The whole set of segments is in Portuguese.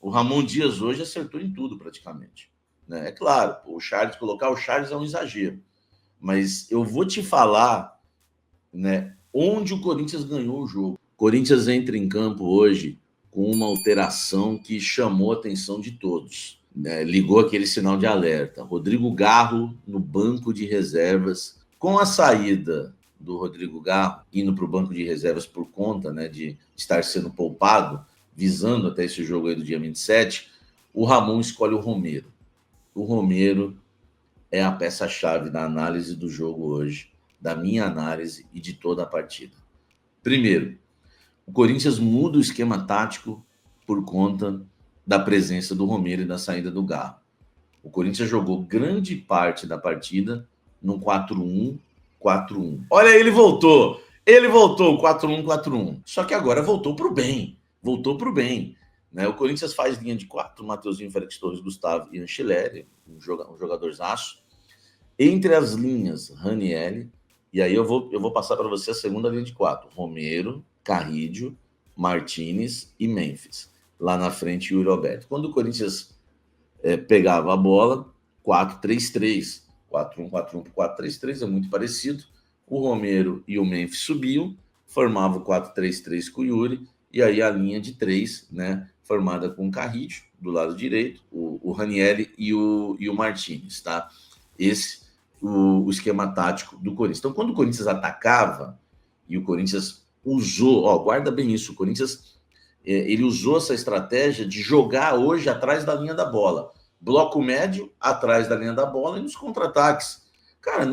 O Ramon Dias hoje acertou em tudo praticamente. Né? É claro, colocar o Charles é um exagero. Mas eu vou te falar, né, onde o Corinthians ganhou o jogo. O Corinthians entra em campo hoje com uma alteração que chamou a atenção de todos. Né? Ligou aquele sinal de alerta. Rodrigo Garro no banco de reservas. Com a saída do Rodrigo Garro, indo para o banco de reservas por conta, né, de estar sendo poupado, visando até esse jogo aí do dia 27, o Ramon escolhe o Romero. O Romero é a peça-chave da análise do jogo hoje, da minha análise e de toda a partida. Primeiro, o Corinthians muda o esquema tático por conta da presença do Romero e da saída do Garro. O Corinthians jogou grande parte da partida no 4-1-4-1. Olha, ele voltou, o 4-1-4-1. Só que agora voltou para o bem. Né? O Corinthians faz linha de 4, Mateuzinho, Félix Torres, Gustavo e Anceleri, um jogadorzaço. Entre as linhas, Ranieri, e aí eu vou passar para você a segunda linha de 4. Romero, Carrídio, Martinez e Memphis. Lá na frente, Yuri Alberto. Quando o Corinthians pegava a bola, 4-3-3. 4-1-4-1 para 4-3-3 é muito parecido. O Romero e o Memphis subiam, formavam o 4-3-3 com o Yuri, e aí a linha de 3, né, formada com o Carrídio, do lado direito, o Ranieri e o Martinez, tá? Esse o esquema tático do Corinthians. Então, quando o Corinthians atacava, e o Corinthians usou, guarda bem isso, o Corinthians ele usou essa estratégia de jogar hoje atrás da linha da bola. Bloco médio, atrás da linha da bola e nos contra-ataques. Cara,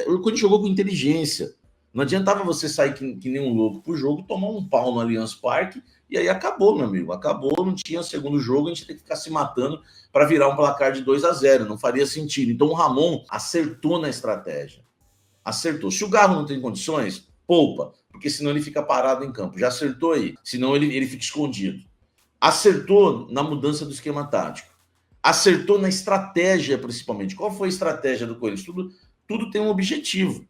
o Corinthians jogou com inteligência. Não adiantava você sair que nem um louco pro jogo, tomar um pau no Allianz Parque, e aí acabou, meu amigo. Acabou, não tinha segundo jogo, a gente tem que ficar se matando para virar um placar de 2-0. Não faria sentido. Então o Ramon acertou na estratégia. Acertou. Se o Garro não tem condições, poupa, porque senão ele fica parado em campo. Já acertou aí, senão ele fica escondido. Acertou na mudança do esquema tático. Acertou na estratégia, principalmente. Qual foi a estratégia do Corinthians? Tudo tem um objetivo.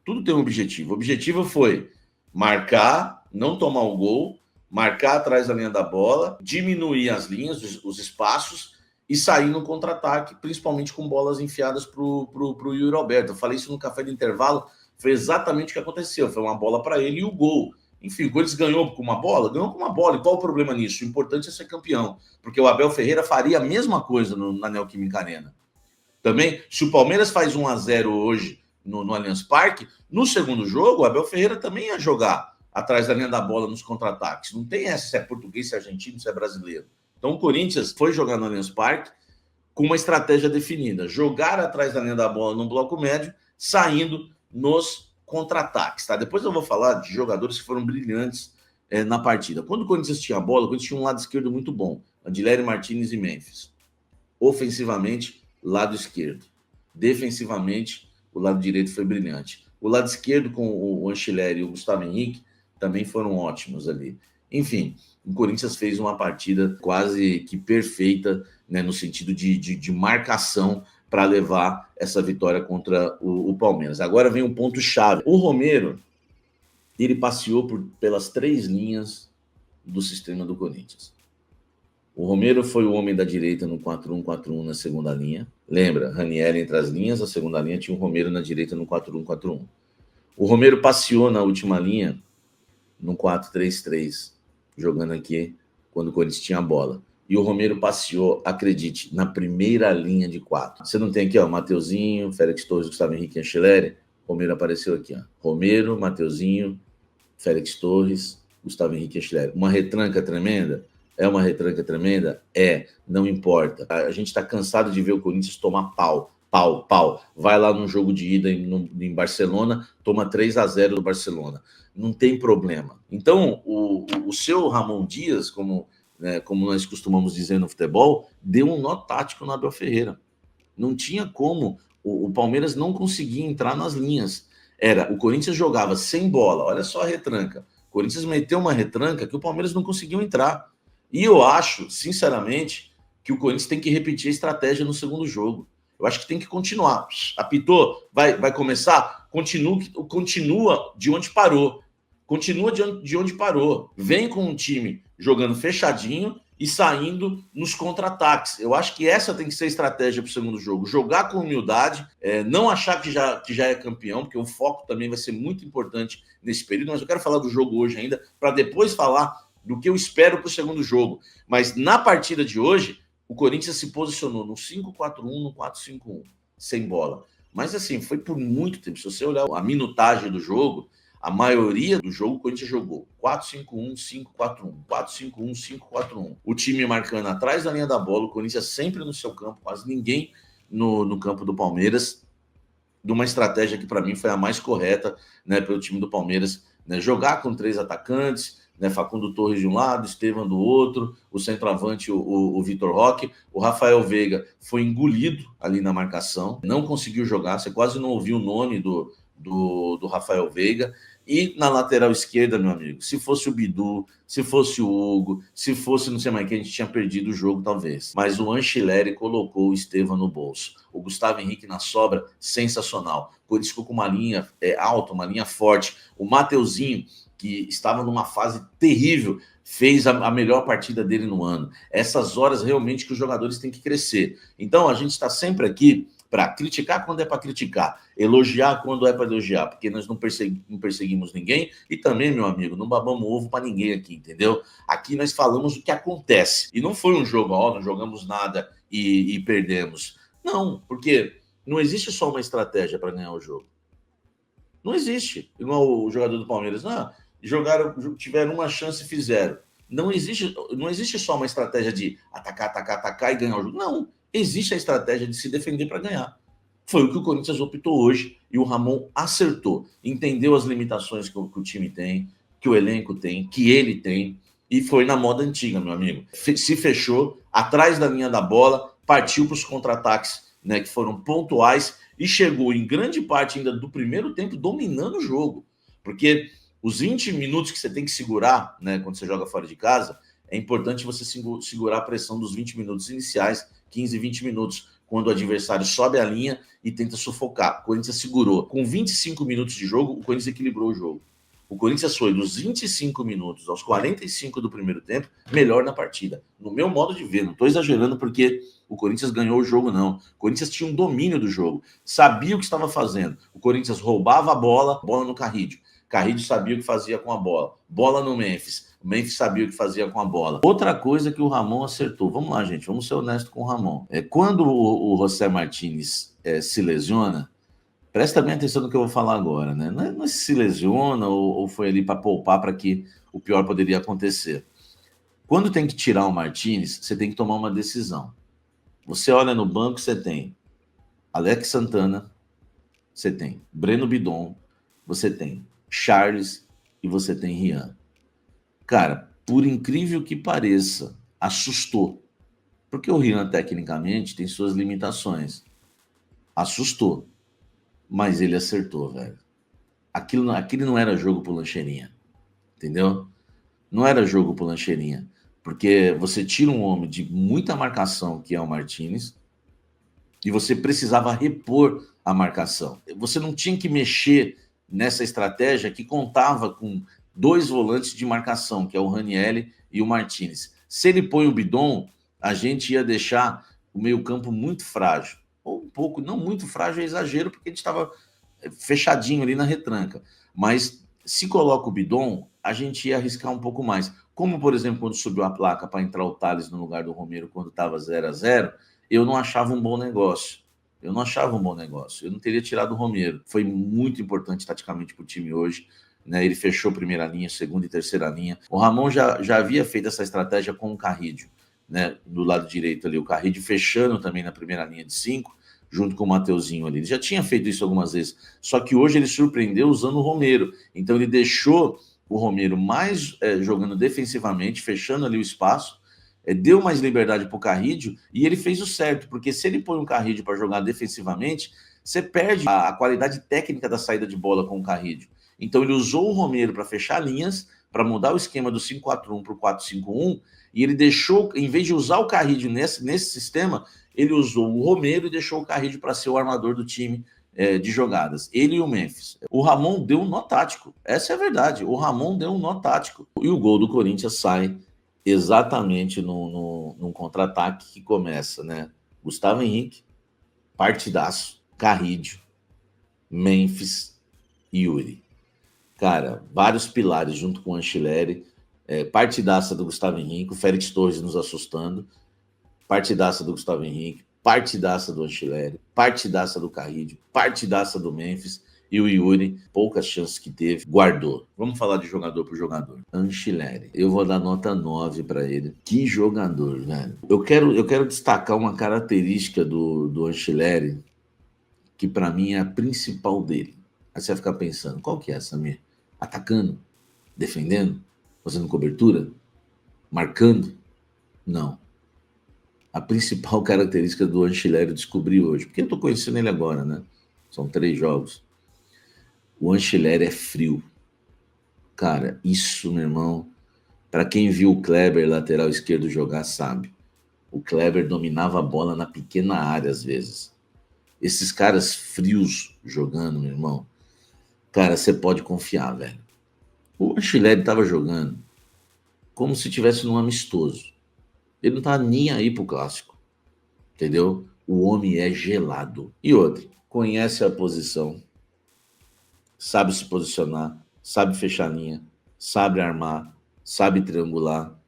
Tudo tem um objetivo. O objetivo foi marcar, não tomar o gol, marcar atrás da linha da bola, diminuir as linhas, os espaços e sair no contra-ataque, principalmente com bolas enfiadas para o Yuri Alberto. Eu falei isso no café de intervalo, foi exatamente o que aconteceu. Foi uma bola para ele e o gol. Enfim, o Corinthians ganhou com uma bola? Ganhou com uma bola. E qual o problema nisso? O importante é ser campeão, porque o Abel Ferreira faria a mesma coisa na Neoquímica Arena. Também, se o Palmeiras faz 1-0 hoje no Allianz Parque, no segundo jogo, o Abel Ferreira também ia jogar atrás da linha da bola nos contra-ataques. Não tem essa se é português, se é argentino, se é brasileiro. Então o Corinthians foi jogar no Allianz Parque com uma estratégia definida. Jogar atrás da linha da bola no bloco médio, saindo nos contra-ataques. Tá? Depois eu vou falar de jogadores que foram brilhantes na partida. Quando o Corinthians tinha a bola, o Corinthians tinha um lado esquerdo muito bom. Andileri, Martinez e Memphis. Ofensivamente, lado esquerdo. Defensivamente, o lado direito foi brilhante. O lado esquerdo com o Anceleri e o Gustavo Henrique também foram ótimos ali. Enfim, o Corinthians fez uma partida quase que perfeita, né, no sentido de marcação para levar essa vitória contra o Palmeiras. Agora vem um ponto-chave. O Romero, ele passeou pelas 3 linhas do sistema do Corinthians. O Romero foi o homem da direita no 4-1-4-1 na segunda linha. Lembra, Ranieri entre as linhas, a segunda linha tinha o Romero na direita no 4-1-4-1. O Romero passeou na última linha no 4-3-3, jogando aqui quando o Corinthians tinha a bola. E o Romero passeou, acredite, na primeira linha de 4. Você não tem aqui, ó, Mateuzinho, Félix Torres, Gustavo Henrique e Anceleri? Romero apareceu aqui, ó. Romero, Mateuzinho, Félix Torres, Gustavo Henrique e Anceleri. Uma retranca tremenda? É uma retranca tremenda? Não importa. A gente está cansado de ver o Corinthians tomar pau. Vai lá num jogo de ida em Barcelona, toma 3-0 do Barcelona. Não tem problema. Então, o seu Ramon Dias, como nós costumamos dizer no futebol, deu um nó tático no Abel Ferreira. Não tinha como. O Palmeiras não conseguia entrar nas linhas. O Corinthians jogava sem bola. Olha só a retranca. O Corinthians meteu uma retranca que o Palmeiras não conseguiu entrar. E eu acho, sinceramente, que o Corinthians tem que repetir a estratégia no segundo jogo. Eu acho que tem que continuar. Apitou, vai começar? Continua de onde parou. Continua de onde parou. Vem com um time jogando fechadinho e saindo nos contra-ataques. Eu acho que essa tem que ser a estratégia para o segundo jogo. Jogar com humildade, não achar que já é campeão, porque o foco também vai ser muito importante nesse período, mas eu quero falar do jogo hoje ainda, para depois falar do que eu espero para o segundo jogo. Mas na partida de hoje, o Corinthians se posicionou no 5-4-1, no 4-5-1, sem bola. Mas assim, foi por muito tempo. Se você olhar a minutagem do jogo, a maioria do jogo o Corinthians jogou 4-5-1, 5-4-1, 4-5-1, 5-4-1. O time marcando atrás da linha da bola, o Corinthians sempre no seu campo, quase ninguém no campo do Palmeiras, de uma estratégia que para mim foi a mais correta, né, pelo time do Palmeiras, né, jogar com 3 atacantes, né, Facundo Torres de um lado, Estevam do outro, o centroavante, o Vitor Roque, o Rafael Veiga foi engolido ali na marcação, não conseguiu jogar, você quase não ouviu o nome do Rafael Veiga. E na lateral esquerda, meu amigo, se fosse o Bidu, se fosse o Hugo, se fosse não sei mais quem, a gente tinha perdido o jogo talvez. Mas o Anchileri colocou o Estevam no bolso. O Gustavo Henrique na sobra, sensacional. O Corinthians ficou com uma linha alta, uma linha forte. O Mateuzinho, que estava numa fase terrível, fez a melhor partida dele no ano. Essas horas realmente que os jogadores têm que crescer. Então a gente está sempre aqui para criticar quando é para criticar, elogiar quando é para elogiar, porque nós não perseguimos ninguém e também, meu amigo, não babamos ovo para ninguém aqui, entendeu? Aqui nós falamos o que acontece. E não foi um jogo, não jogamos nada e perdemos. Não, porque não existe só uma estratégia para ganhar o jogo. Não existe. Igual o jogador do Palmeiras, tiveram uma chance e fizeram. Não existe só uma estratégia de atacar e ganhar o jogo. Não. Existe a estratégia de se defender para ganhar. Foi o que o Corinthians optou hoje e o Ramon acertou. Entendeu as limitações que o time tem, que o elenco tem, que ele tem, e foi na moda antiga, meu amigo. Se fechou, atrás da linha da bola, partiu para os contra-ataques, né, que foram pontuais, e chegou em grande parte ainda do primeiro tempo dominando o jogo. Porque os 20 minutos que você tem que segurar, né, quando você joga fora de casa, é importante você segurar a pressão dos 20 minutos iniciais, 15, 20 minutos, quando o adversário sobe a linha e tenta sufocar. O Corinthians segurou. Com 25 minutos de jogo, o Corinthians equilibrou o jogo. O Corinthians foi dos 25 minutos aos 45 do primeiro tempo, melhor na partida. No meu modo de ver, não estou exagerando porque o Corinthians ganhou o jogo, não. O Corinthians tinha um domínio do jogo, sabia o que estava fazendo. O Corinthians roubava a bola no Carrídio. Carrídio sabia o que fazia com a bola no Memphis. O Memphis sabia o que fazia com a bola. Outra coisa que o Ramon acertou. Vamos lá, gente, vamos ser honestos com o Ramon. Quando o José Martínez se lesiona, presta bem atenção no que eu vou falar agora, né? Não é se lesiona ou foi ali para poupar para que o pior poderia acontecer. Quando tem que tirar o Martínez, você tem que tomar uma decisão. Você olha no banco, você tem Alex Santana, você tem Breno Bidon, você tem Charles e você tem Rian. Cara, por incrível que pareça, assustou. Porque o Rian, tecnicamente, tem suas limitações. Assustou. Mas ele acertou, velho. Aquilo não era jogo pro Lancheirinha. Entendeu? Não era jogo pro Lancheirinha. Porque você tira um homem de muita marcação, que é o Martínez, e você precisava repor a marcação. Você não tinha que mexer nessa estratégia que contava com 2 volantes de marcação, que é o Ranieri e o Martínez. Se ele põe o Bidon, a gente ia deixar o meio-campo muito frágil. Ou um pouco, não muito frágil, é exagero, porque a gente estava fechadinho ali na retranca. Mas se coloca o Bidon, a gente ia arriscar um pouco mais. Como, por exemplo, quando subiu a placa para entrar o Thales no lugar do Romero quando estava 0-0, eu não achava um bom negócio. Eu não teria tirado o Romero. Foi muito importante taticamente para o time hoje. Né? Ele fechou primeira linha, segunda e terceira linha. O Ramon já havia feito essa estratégia com o Carrídio, né? Do lado direito ali. O Carrídio fechando também na primeira linha de 5, junto com o Mateuzinho ali. Ele já tinha feito isso algumas vezes. Só que hoje ele surpreendeu usando o Romero. Então ele deixou o Romero mais jogando defensivamente, fechando ali o espaço, deu mais liberdade para o Carrídio e ele fez o certo, porque se ele põe um Carrídio para jogar defensivamente, você perde a qualidade técnica da saída de bola com o Carrídio. Então ele usou o Romero para fechar linhas, para mudar o esquema do 5-4-1 para o 4-5-1, e ele deixou, em vez de usar o Carrídio nesse sistema, ele usou o Romero e deixou o Carrídio para ser o armador do time de jogadas. Ele e o Memphis. O Ramon deu um nó tático. Essa é a verdade. O Ramon deu um nó tático. E o gol do Corinthians sai exatamente num contra-ataque que começa, né? Gustavo Henrique, partidaço, Carrídio, Memphis e Yuri. Cara, vários pilares junto com o Anchileri, partidaça do Gustavo Henrique, o Félix Torres nos assustando, partidaça do Gustavo Henrique, partidaça do Anchileri, partidaça do Carrídio, partidaça do Memphis, e o Yuri, poucas chances que teve, guardou. Vamos falar de jogador por jogador. Anchileri, eu vou dar nota 9 para ele. Que jogador, velho. Eu quero destacar uma característica do Anchileri, que para mim é a principal dele. Aí você vai ficar pensando, qual que é, Samir? Atacando? Defendendo? Fazendo cobertura? Marcando? Não. A principal característica do Anchileri eu descobri hoje, porque eu tô conhecendo ele agora, né? São 3 jogos. O Anchileri é frio. Cara, isso, meu irmão, para quem viu o Kleber, lateral esquerdo, jogar, sabe. O Kleber dominava a bola na pequena área, às vezes. Esses caras frios jogando, meu irmão, cara, você pode confiar, velho. O Anchileri tava jogando como se tivesse num amistoso. Ele não tá nem aí pro clássico, entendeu? O homem é gelado. E outro, conhece a posição, sabe se posicionar, sabe fechar linha, sabe armar, sabe triangular.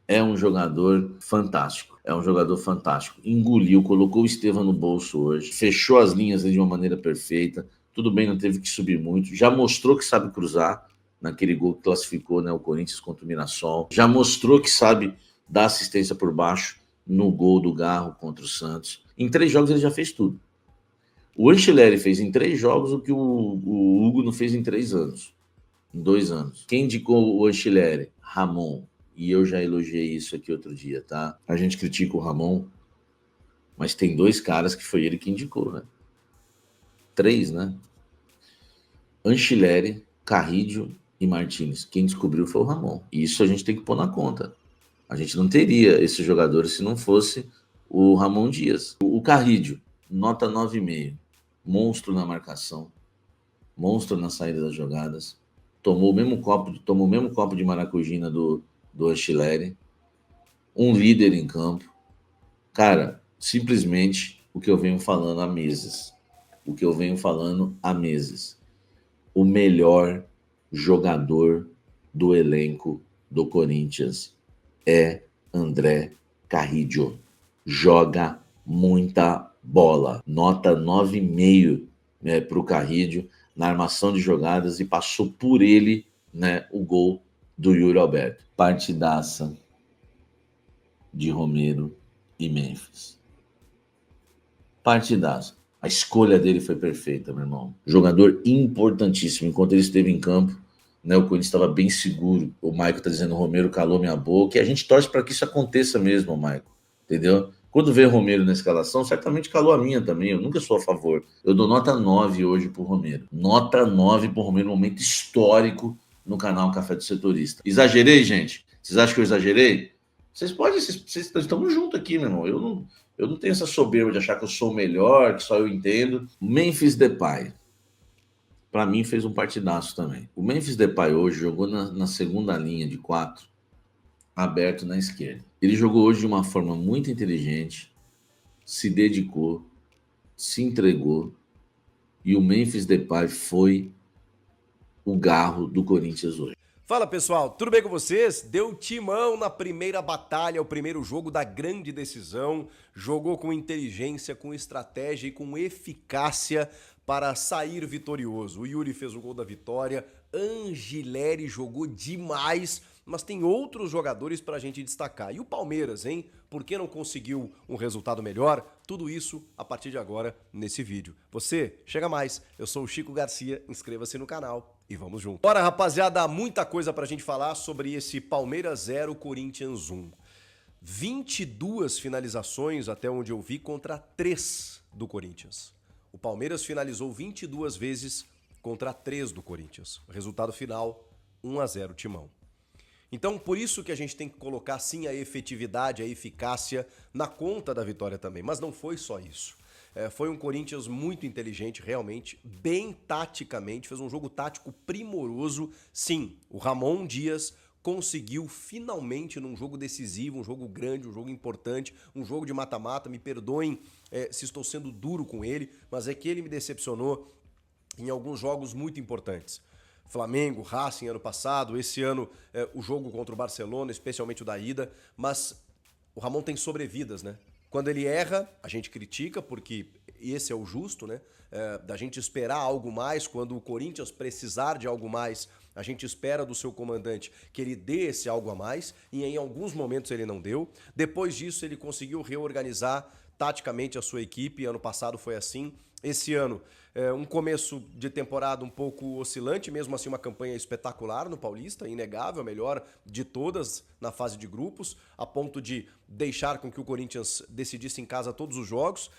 É um jogador fantástico. É um jogador fantástico. Engoliu, colocou o Estevão no bolso hoje, fechou as linhas de uma maneira perfeita. Tudo bem, não teve que subir muito. Já mostrou que sabe cruzar, naquele gol que classificou, né, o Corinthians contra o Mirassol. Já mostrou que sabe dar assistência por baixo no gol do Garro contra o Santos. Em 3 jogos ele já fez tudo. O Anchileri fez em 3 jogos o que o Hugo não fez em 3 anos. Em 2 anos. Quem indicou o Anchileri? Ramon. E eu já elogiei isso aqui outro dia, tá? A gente critica o Ramon, mas tem 2 caras que foi ele que indicou, né? 3, né? Anchileri, Carrídio e Martins. Quem descobriu foi o Ramon. E isso a gente tem que pôr na conta. A gente não teria esses jogadores se não fosse o Ramon Dias. O Carrídio, nota 9,5. Monstro na marcação, monstro na saída das jogadas. Tomou o mesmo copo de maracujina do Anchileri. Um líder em campo. Cara, simplesmente o que eu venho falando há meses. O melhor jogador do elenco do Corinthians é André Carrídio. Joga muita bola. Nota 9,5, né, para o Carrídio na armação de jogadas, e passou por ele, né, o gol do Yuri Alberto. Partidaça de Romero e Memphis. Partidaça. A escolha dele foi perfeita, meu irmão. Jogador importantíssimo. Enquanto ele esteve em campo, né, o Corinthians estava bem seguro. O Maico tá dizendo, o Romero calou minha boca. E a gente torce para que isso aconteça mesmo, Maico. Entendeu? Quando vê Romero na escalação, certamente calou a minha também. Eu nunca sou a favor. Eu dou nota 9 hoje pro Romero. Nota 9 pro Romero, um momento histórico no canal Café do Setorista. Exagerei, gente? Vocês acham que eu exagerei? Vocês estamos juntos aqui, meu irmão. Eu não tenho essa soberba de achar que eu sou o melhor, que só eu entendo. Memphis Depay, para mim, fez um partidaço também. O Memphis Depay hoje jogou na segunda linha de 4, aberto na esquerda. Ele jogou hoje de uma forma muito inteligente, se dedicou, se entregou, e o Memphis Depay foi o garro do Corinthians hoje. Fala pessoal, tudo bem com vocês? Deu timão na primeira batalha, o primeiro jogo da grande decisão. Jogou com inteligência, com estratégia e com eficácia para sair vitorioso. O Yuri fez o gol da vitória, Anchileri jogou demais, mas tem outros jogadores para a gente destacar. E o Palmeiras, hein? Por que não conseguiu um resultado melhor? Tudo isso a partir de agora nesse vídeo. Você, chega mais. Eu sou o Chico Garcia, inscreva-se no canal e vamos junto. Bora, rapaziada, muita coisa pra gente falar sobre esse Palmeiras 0, Corinthians 1. 22 finalizações, até onde eu vi, contra 3 do Corinthians. O Palmeiras finalizou 22 vezes contra 3 do Corinthians. O resultado final, 1-0 Timão. Então, por isso que a gente tem que colocar, sim, a efetividade, a eficácia na conta da vitória também. Mas não foi só isso. Foi um Corinthians muito inteligente, realmente, bem taticamente, fez um jogo tático primoroso. Sim, o Ramon Dias conseguiu finalmente num jogo decisivo, um jogo grande, um jogo importante, um jogo de mata-mata, me perdoem se estou sendo duro com ele, mas é que ele me decepcionou em alguns jogos muito importantes. Flamengo, Racing ano passado, esse ano o jogo contra o Barcelona, especialmente o da ida, mas o Ramon tem sobrevidas, né? Quando ele erra, a gente critica, porque esse é o justo, né? Da gente esperar algo mais, quando o Corinthians precisar de algo mais, a gente espera do seu comandante que ele dê esse algo a mais, e em alguns momentos ele não deu. Depois disso, ele conseguiu reorganizar taticamente a sua equipe, ano passado foi assim. Esse ano, um começo de temporada um pouco oscilante, mesmo assim uma campanha espetacular no Paulista, inegável, a melhor de todas na fase de grupos, a ponto de deixar com que o Corinthians decidisse em casa todos os jogos.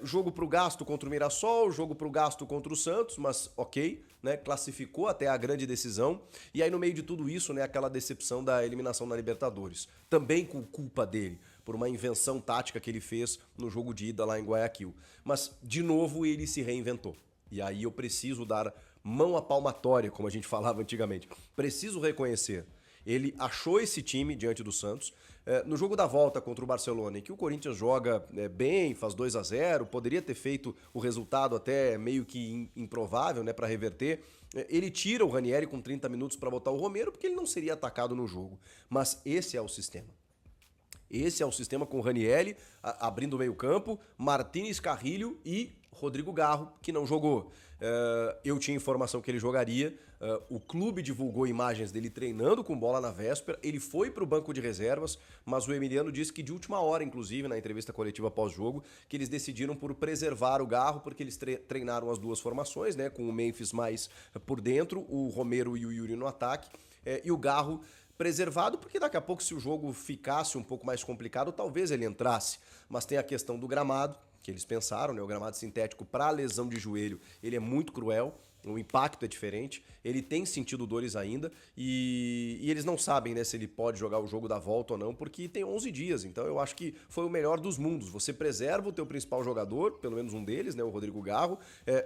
Jogo para o gasto contra o Mirassol, jogo para o gasto contra o Santos, mas ok, né, classificou até a grande decisão. E aí no meio de tudo isso, né, aquela decepção da eliminação na Libertadores, também com culpa dele, por uma invenção tática que ele fez no jogo de ida lá em Guayaquil. Mas, de novo, ele se reinventou. E aí eu preciso dar mão à palmatória, como a gente falava antigamente. Preciso reconhecer. Ele achou esse time diante do Santos. No jogo da volta contra o Barcelona, em que o Corinthians joga bem, faz 2-0, poderia ter feito o resultado até meio que improvável, né, para reverter. Ele tira o Ranieri com 30 minutos para botar o Romero, porque ele não seria atacado no jogo. Mas esse é o sistema. Esse é o sistema com o Ranieri abrindo o meio campo, Martínez Carrilho e Rodrigo Garro, que não jogou. Eu tinha informação que ele jogaria, o clube divulgou imagens dele treinando com bola na véspera, ele foi para o banco de reservas, mas o Emiliano disse que de última hora, inclusive, na entrevista coletiva pós-jogo, que eles decidiram por preservar o Garro, porque eles treinaram as duas formações, né, com o Memphis mais por dentro, o Romero e o Yuri no ataque, e o Garro preservado, porque daqui a pouco, se o jogo ficasse um pouco mais complicado, talvez ele entrasse. Mas tem a questão do gramado, que eles pensaram, né? O gramado sintético para lesão de joelho, ele é muito cruel, o impacto é diferente, ele tem sentido dores ainda, e eles não sabem, né, se ele pode jogar o jogo da volta ou não, porque tem 11 dias, então eu acho que foi o melhor dos mundos. Você preserva o teu principal jogador, pelo menos um deles, né, o Rodrigo Garro,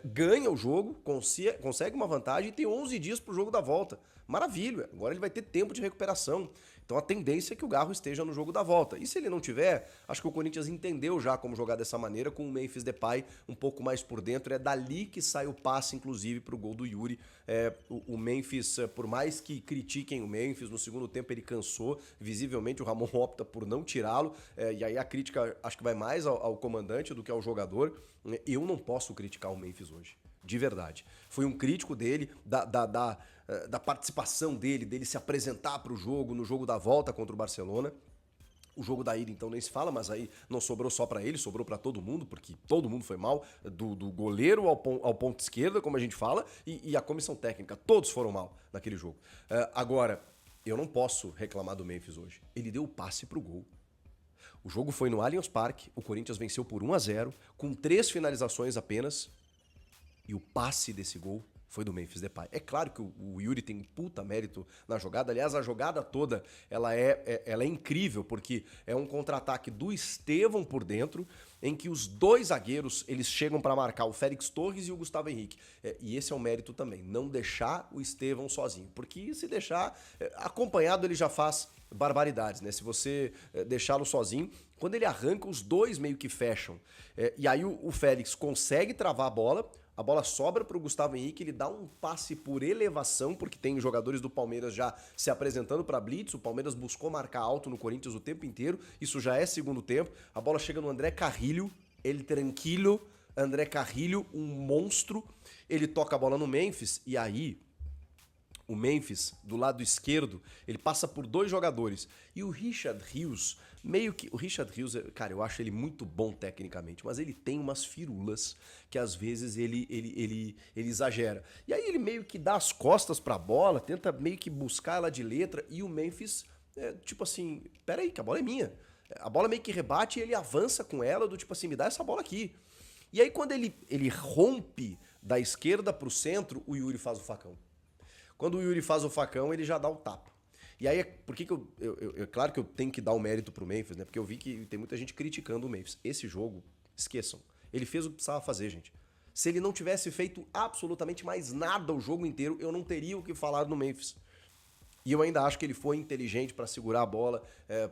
ganha o jogo, consegue uma vantagem e tem 11 dias pro jogo da volta. Maravilha, agora ele vai ter tempo de recuperação. Então a tendência é que o Garro esteja no jogo da volta. E se ele não tiver, acho que o Corinthians entendeu já como jogar dessa maneira, com o Memphis Depay um pouco mais por dentro. É dali que sai o passe, inclusive, pro gol do Yuri. O Memphis, por mais que critiquem o Memphis, no segundo tempo ele cansou. Visivelmente o Ramon opta por não tirá-lo. E aí a crítica acho que vai mais ao comandante do que ao jogador. Eu não posso criticar o Memphis hoje. De verdade. Fui um crítico dele, da participação dele se apresentar para o jogo, no jogo da volta contra o Barcelona. O jogo da ida, então, nem se fala, mas aí não sobrou só para ele, sobrou para todo mundo, porque todo mundo foi mal, do goleiro ao ponto esquerda, como a gente fala, e a comissão técnica, todos foram mal naquele jogo. Agora, eu não posso reclamar do Memphis hoje. Ele deu o passe pro gol. O jogo foi no Allianz Parque, o Corinthians venceu por 1-0, com 3 finalizações apenas, e o passe desse gol foi do Memphis Depay. É claro que o Yuri tem um puta mérito na jogada. Aliás, a jogada toda ela é incrível, porque é um contra-ataque do Estevão por dentro, em que os dois zagueiros eles chegam para marcar o Félix Torres e o Gustavo Henrique. E esse é um mérito também, não deixar o Estevão sozinho. Porque se deixar acompanhado, ele já faz barbaridades, né? Se você deixá-lo sozinho, quando ele arranca, os dois meio que fecham. E aí o Félix consegue travar a bola sobra para o Gustavo Henrique, ele dá um passe por elevação, porque tem jogadores do Palmeiras já se apresentando para blitz, o Palmeiras buscou marcar alto no Corinthians o tempo inteiro, isso já é segundo tempo, a bola chega no André Carrilho, ele tranquilo, André Carrilho, um monstro, ele toca a bola no Memphis, e aí o Memphis, do lado esquerdo, ele passa por 2 jogadores. E o Richard Rios, meio que... O Richard Rios, cara, eu acho ele muito bom tecnicamente, mas ele tem umas firulas que às vezes ele exagera. E aí ele meio que dá as costas pra bola, tenta meio que buscar ela de letra, e o Memphis, tipo assim, peraí, que a bola é minha. A bola meio que rebate e ele avança com ela, do tipo assim, me dá essa bola aqui. E aí quando ele rompe da esquerda pro centro, o Yuri faz o facão. Quando o Yuri faz o facão, ele já dá o tapa. E aí, por que claro que eu tenho que dar o mérito pro Memphis, né? Porque eu vi que tem muita gente criticando o Memphis. Esse jogo, esqueçam. Ele fez o que precisava fazer, gente. Se ele não tivesse feito absolutamente mais nada o jogo inteiro, eu não teria o que falar no Memphis. E eu ainda acho que ele foi inteligente para segurar a bola,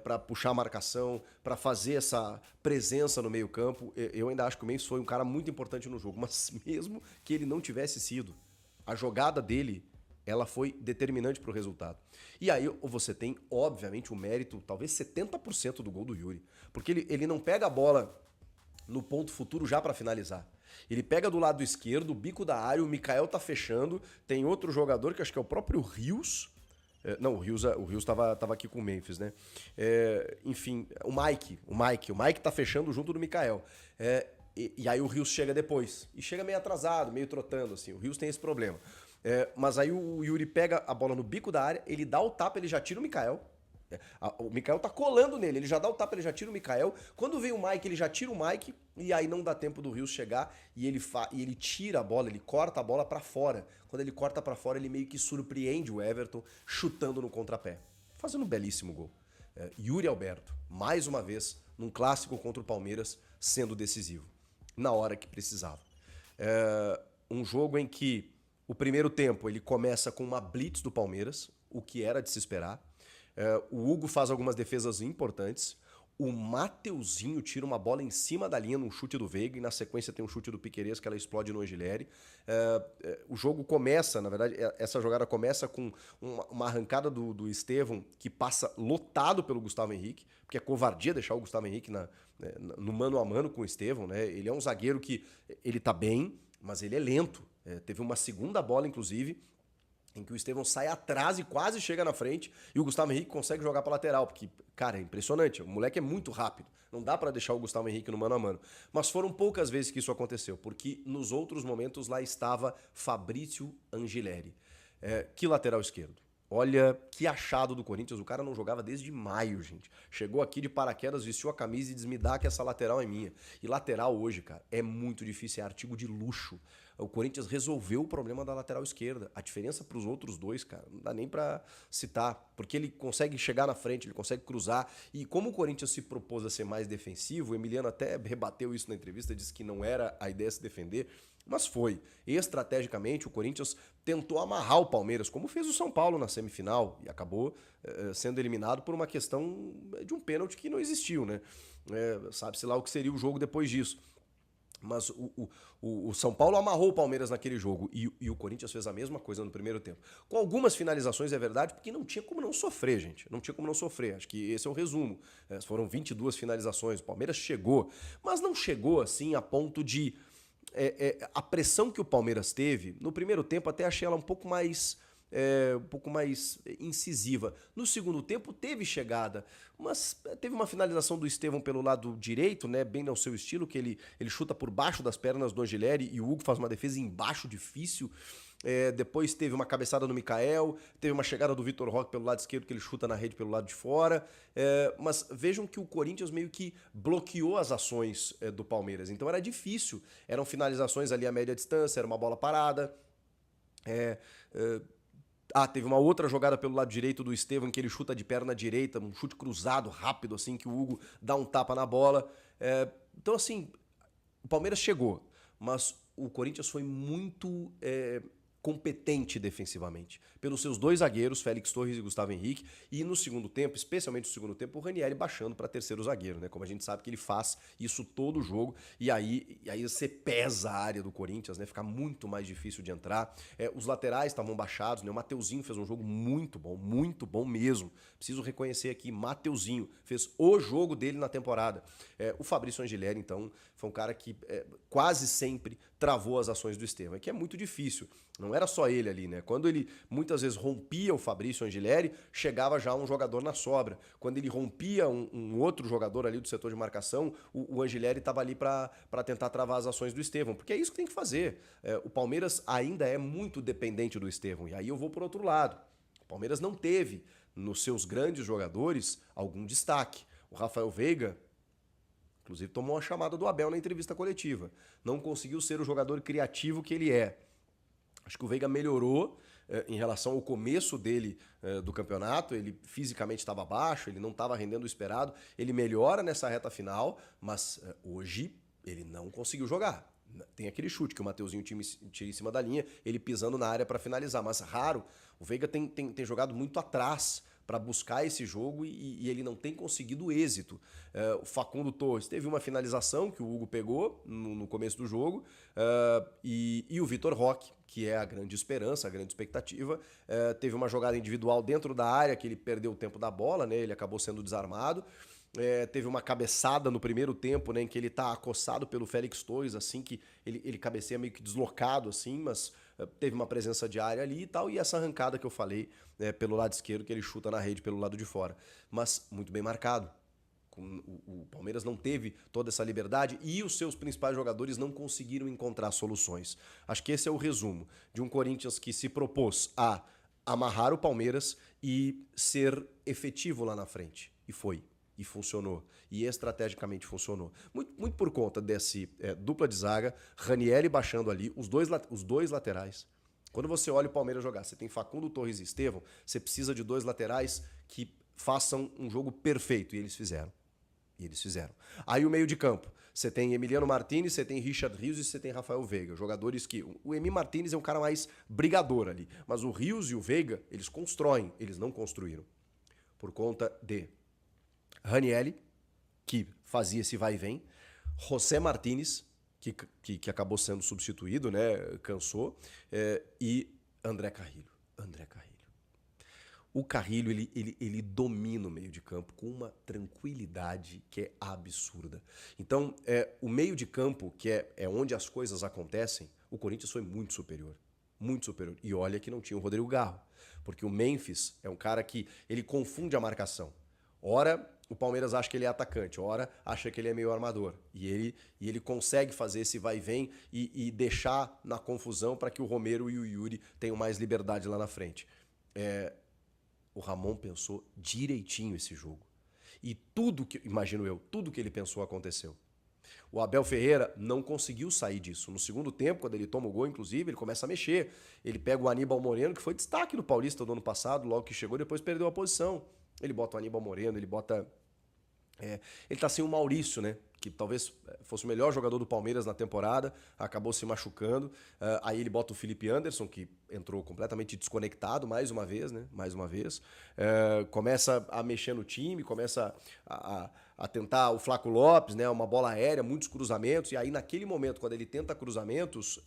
para puxar a marcação, para fazer essa presença no meio-campo. Eu ainda acho que o Memphis foi um cara muito importante no jogo, mas mesmo que ele não tivesse sido, a jogada dele, ela foi determinante para o resultado. E aí você tem, obviamente, o mérito, talvez 70% do gol do Yuri, porque ele não pega a bola no ponto futuro já para finalizar. Ele pega do lado esquerdo, o bico da área, o Mikael tá fechando, tem outro jogador que acho que é o próprio Rios. Não, o Rios tava aqui com o Memphis, né? Enfim, o Mike tá fechando junto do Mikael. E aí o Rios chega depois. E chega meio atrasado, meio trotando, assim. O Rios tem esse problema. Mas aí o Yuri pega a bola no bico da área, ele dá o tapa, ele já tira o Mikael. O Mikael tá colando nele, ele já dá o tapa, ele já tira o Mikael. Quando vem o Mike, ele já tira o Mike. E aí não dá tempo do Rios chegar e ele tira a bola, ele corta a bola pra fora. Quando ele corta pra fora, ele meio que surpreende o Everton chutando no contrapé, fazendo um belíssimo gol. Yuri Alberto, mais uma vez, num clássico contra o Palmeiras, sendo decisivo, na hora que precisava. Um jogo em que o primeiro tempo ele começa com uma blitz do Palmeiras, o que era de se esperar. O Hugo faz algumas defesas importantes. O Mateuzinho tira uma bola em cima da linha num chute do Veiga e na sequência tem um chute do Piquerez que ela explode no Angileri. O jogo começa, na verdade, essa jogada começa com uma arrancada do Estevão que passa lotado pelo Gustavo Henrique, porque é covardia deixar o Gustavo Henrique no mano a mano com o Estevão, né? Ele é um zagueiro que ele tá bem, mas ele é lento. Teve uma segunda bola, inclusive, em que o Estevão sai atrás e quase chega na frente e o Gustavo Henrique consegue jogar para lateral, porque, cara, é impressionante, o moleque é muito rápido, não dá para deixar o Gustavo Henrique no mano a mano. Mas foram poucas vezes que isso aconteceu, porque nos outros momentos lá estava Fabrício Angileri. Que lateral esquerdo. Olha que achado do Corinthians, o cara não jogava desde maio, gente. Chegou aqui de paraquedas, vestiu a camisa e diz, me dá que essa lateral é minha. E lateral hoje, cara, é muito difícil, é artigo de luxo. O Corinthians resolveu o problema da lateral esquerda. A diferença para os outros dois, cara, não dá nem para citar, porque ele consegue chegar na frente, ele consegue cruzar. E como o Corinthians se propôs a ser mais defensivo, o Emiliano até rebateu isso na entrevista, disse que não era a ideia se defender, mas foi. Estrategicamente, o Corinthians tentou amarrar o Palmeiras, como fez o São Paulo na semifinal, e acabou sendo eliminado por uma questão de um pênalti que não existiu, né? Sabe-se lá o que seria o jogo depois disso. Mas o São Paulo amarrou o Palmeiras naquele jogo e o Corinthians fez a mesma coisa no primeiro tempo. Com algumas finalizações, é verdade, porque não tinha como não sofrer, gente. Não tinha como não sofrer. Acho que esse é o resumo. Foram 22 finalizações. O Palmeiras chegou, mas não chegou assim a ponto de... a pressão que o Palmeiras teve, no primeiro tempo até achei ela um pouco mais incisiva. No segundo tempo teve chegada, mas teve uma finalização do Estevão pelo lado direito, né, bem ao seu estilo, que ele chuta por baixo das pernas do Angileri e o Hugo faz uma defesa embaixo difícil. Depois teve uma cabeçada no Mikael, teve uma chegada do Vitor Roque pelo lado esquerdo que ele chuta na rede pelo lado de fora. Mas vejam que o Corinthians meio que bloqueou as ações do Palmeiras, então era difícil. Eram finalizações ali a média distância, era uma bola parada. Teve uma outra jogada pelo lado direito do Estevão, em que ele chuta de perna direita, um chute cruzado, rápido, assim, que o Hugo dá um tapa na bola. Então, assim, o Palmeiras chegou, mas o Corinthians foi muito competente defensivamente. Pelos seus dois zagueiros, Félix Torres e Gustavo Henrique, e no segundo tempo, especialmente no segundo tempo, o Ranieri baixando para terceiro zagueiro, né? Como a gente sabe que ele faz isso todo o jogo, e aí você pesa a área do Corinthians, né? Fica muito mais difícil de entrar. Os laterais estavam baixados, né? O Mateuzinho fez um jogo muito bom mesmo. Preciso reconhecer aqui, Mateuzinho fez o jogo dele na temporada. O Fabrício Angileri, então, foi um cara que quase sempre travou as ações do Estevão, que é muito difícil. Não era só ele ali, né? Quando ele muitas vezes rompia o Fabrício Angileri, chegava já um jogador na sobra. Quando ele rompia um outro jogador ali do setor de marcação, o Angileri estava ali para tentar travar as ações do Estevão, porque é isso que tem que fazer. O Palmeiras ainda é muito dependente do Estevão, e aí eu vou por outro lado. O Palmeiras não teve, nos seus grandes jogadores, algum destaque. O Rafael Veiga, inclusive, tomou uma chamada do Abel na entrevista coletiva. Não conseguiu ser o jogador criativo que ele é. Acho que o Veiga melhorou em relação ao começo dele do campeonato. Ele fisicamente estava baixo, ele não estava rendendo o esperado. Ele melhora nessa reta final, mas hoje ele não conseguiu jogar. Tem aquele chute que o Mateuzinho tira em cima da linha, ele pisando na área para finalizar, mas raro. O Veiga tem jogado muito atrás para buscar esse jogo e ele não tem conseguido êxito. O Facundo Torres teve uma finalização que o Hugo pegou no começo do jogo, e o Vitor Roque, que é a grande esperança, a grande expectativa, teve uma jogada individual dentro da área que ele perdeu o tempo da bola, né? Ele acabou sendo desarmado. Teve uma cabeçada no primeiro tempo, né, em que ele tá acossado pelo Félix Torres, assim, que ele cabeceia meio que deslocado, assim, mas teve uma presença de área ali e tal, e essa arrancada que eu falei, pelo lado esquerdo, que ele chuta na rede pelo lado de fora. Mas muito bem marcado. O Palmeiras não teve toda essa liberdade e os seus principais jogadores não conseguiram encontrar soluções. Acho que esse é o resumo de um Corinthians que se propôs a amarrar o Palmeiras e ser efetivo lá na frente. E foi. E funcionou. E estrategicamente funcionou. Muito por conta desse dupla de zaga, Ranieri baixando ali, os dois laterais. Quando você olha o Palmeiras jogar, você tem Facundo Torres e Estevão, você precisa de dois laterais que façam um jogo perfeito. E eles fizeram. Aí o meio de campo. Você tem Emiliano Martinez, você tem Richard Rios e você tem Rafael Veiga. Jogadores que... O Emi Martinez é um cara mais brigador ali. Mas o Rios e o Veiga, eles constroem. Eles não construíram. Por conta de Ranieri, que fazia esse vai e vem, José Martínez, que acabou sendo substituído, né, cansou, e André Carrilho. O Carrilho, ele domina o meio de campo com uma tranquilidade que é absurda. Então, o meio de campo, que é onde as coisas acontecem, o Corinthians foi muito superior. Muito superior. E olha que não tinha o Rodrigo Garro, porque o Memphis é um cara que ele confunde a marcação. Ora, o Palmeiras acha que ele é atacante, ora acha que ele é meio armador. E ele consegue fazer esse vai e vem e deixar na confusão para que o Romero e o Yuri tenham mais liberdade lá na frente. O Ramon pensou direitinho esse jogo. E tudo que ele pensou aconteceu. O Abel Ferreira não conseguiu sair disso. No segundo tempo, quando ele toma o gol, inclusive, ele começa a mexer. Ele pega o Aníbal Moreno, que foi destaque no Paulista do ano passado, logo que chegou, depois perdeu a posição. Ele bota o Aníbal Moreno, ele bota... ele tá sem o Maurício, né? Que talvez fosse o melhor jogador do Palmeiras na temporada, acabou se machucando. Aí ele bota o Felipe Anderson, que entrou completamente desconectado mais uma vez, né? Começa a mexer no time, começa a tentar o Flaco Lopes, né? Uma bola aérea, muitos cruzamentos. E aí naquele momento, quando ele tenta cruzamentos,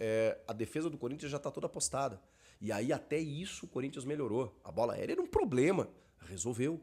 a defesa do Corinthians já tá toda apostada. E aí até isso o Corinthians melhorou. A bola aérea era um problema. Resolveu.